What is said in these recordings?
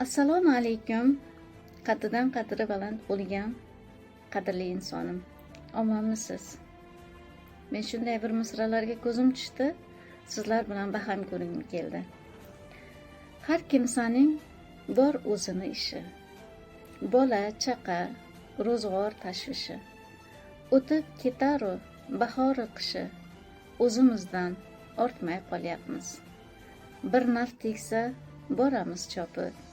Assalomu alaykum. Qaddidan qadri baland bo'lgan qadrli insonim. Omonmisiz? Men shunday bir misralarga ko'zim tushdi. Sizlar bilan baham ko'rgim keldi. Har kimsaning bor o'zini ishi. Bola, chaqa, ro'zg'or tashvishi. O'tib ketaru bahori qishi. O'zimizdan ortmay qolyapmiz. Bir naf tegsa boramiz chopib.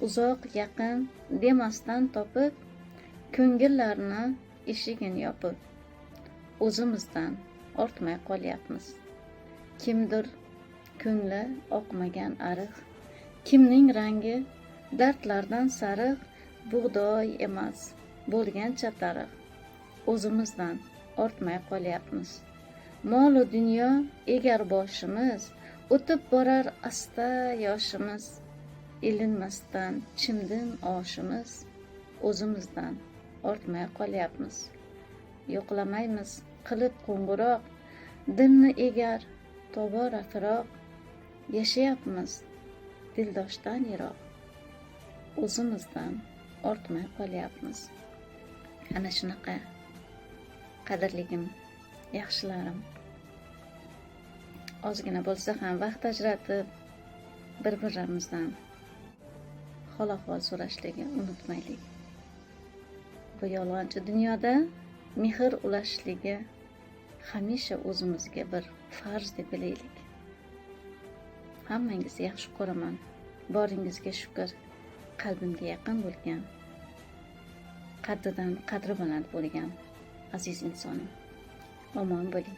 Uzoq yaqin demasdan topib, ko'ngillarni eshigini yopib, o'zimizdan ortmay qolyapmiz. Kimdir ko'ngli oqmagan ariq, kimning rangi dardlardan sariq, bug'doy emas bo'lgancha tariq, o'zimizdan ortmay qolyapmiz. Mol-u dunyo egar boshimiz, o'tib borar asta yoshimiz. Ilinmasdan chimdim oshimiz, o'zimizdan ortmay qolyapmiz. Yo'qlamaymiz qilib qo'ng'iroq, dilni egar tobora firoq. Yashayapmiz dildoshdan yiroq, o'zimizdan ortmay qolyapmiz. Ana shunaqa qadrligim, yaxshilarim. Ozgina bo'lsa ham vaqt ajratib bir-birimizdan hol-ahvol so'rashlikni unutmaylik. Bu yolg'onchi dunyoda mehr ulashligi hamisha o'zimizga bir farz deb bilaylik. Hammangizni yaxshi ko'raman. Boringizga shukr. Qalbimga yaqin bo'lgan, qaddidan qadri baland bo'lgan aziz insonim. Omon bo'ling.